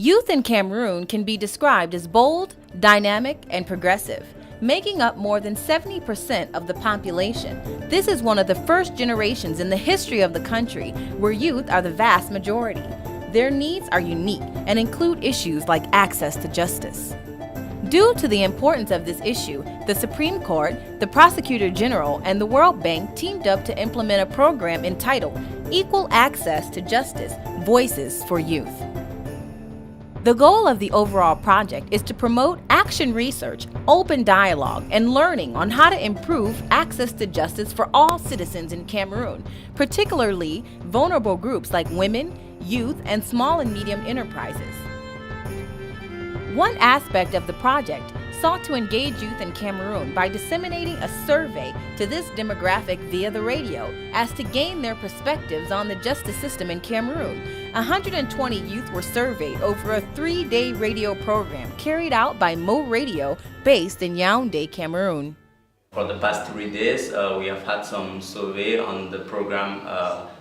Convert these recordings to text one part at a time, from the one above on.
Youth in Cameroon can be described as bold, dynamic, and progressive, making up more than 70% of the population. This is one of the first generations in the history of the country where youth are the vast majority. Their needs are unique and include issues like access to justice. Due to the importance of this issue, the Supreme Court, the Prosecutor General, and the World Bank teamed up to implement a program entitled Equal Access to Justice: Voices for Youth. The goal of the overall project is to promote action research, open dialogue, and learning on how to improve access to justice for all citizens in Cameroon, particularly vulnerable groups like women, youth, and small and medium enterprises. One aspect of the project sought to engage youth in Cameroon by disseminating a survey to this demographic via the radio as to gain their perspectives on the justice system in Cameroon. 120 youth were surveyed over a 3-day radio program carried out by Mo Radio based in Yaoundé, Cameroon. For the past 3 days, we have had some survey on the program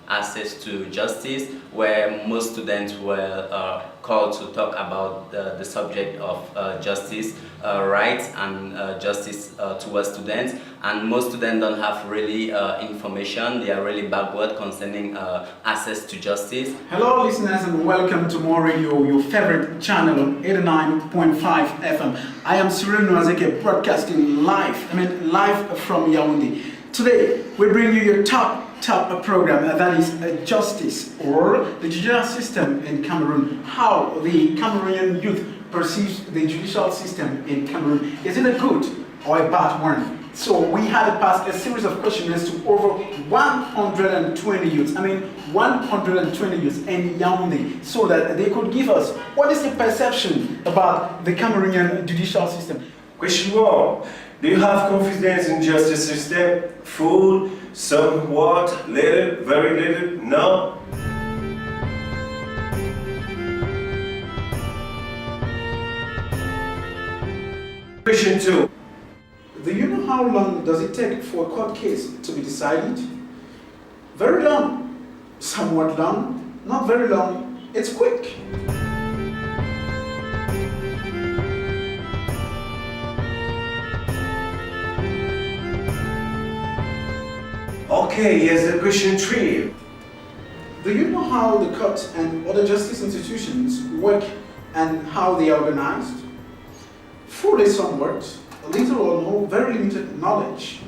Access to Justice, where most students were called to talk about the subject of justice, rights and justice towards students. And most students don't have really information. They are really backward concerning access to justice. Hello listeners, and welcome to Mo Radio, your favorite channel on 89.5 FM. I am Cyril Noazeke, broadcasting live from Yaoundé. Today we bring you your top program, that is justice, or the judicial system in Cameroon. How the Cameroonian youth perceives the judicial system in Cameroon. Is it a good or a bad one? So we had passed a series of questionnaires to over 120 youths. 120 youths in Yaoundé, so that they could give us what is the perception about the Cameroonian judicial system. Question 1. Do you have confidence in justice system? Full, somewhat, little, very little, no? Question 2. Do you know how long does it take for a court case to be decided? Very long, somewhat long, not very long, it's quick. Okay, here's the question 3. Do you know how the court and other justice institutions work and how they are organized? Fully somewhat, little or no, very limited knowledge.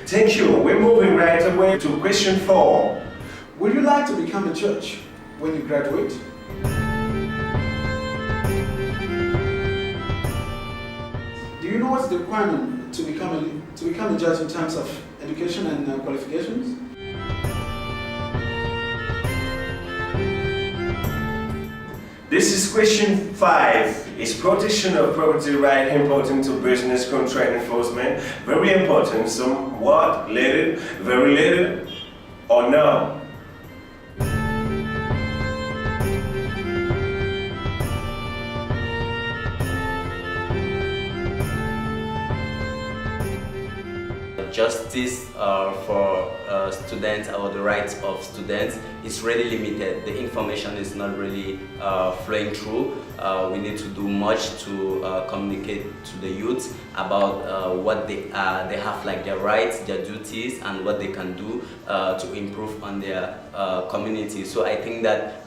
Thank you. We're moving right away to question 4. Would you like to become a judge when you graduate? Do you know what's the requirement to become a judge in terms of education and qualifications? This is question 5. Is protection of property right important to business contract enforcement? Very important, somewhat, little, very little, or no? Justice for students, or the rights of students, is really limited. The information is not really flowing through. We need to do much to communicate to the youth about what they have, like their rights, their duties, and what they can do to improve on their community. So I think that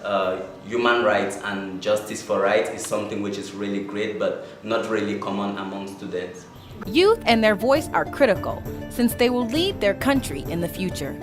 human rights and justice for rights is something which is really great, but not really common among students. Youth and their voice are critical, since they will lead their country in the future.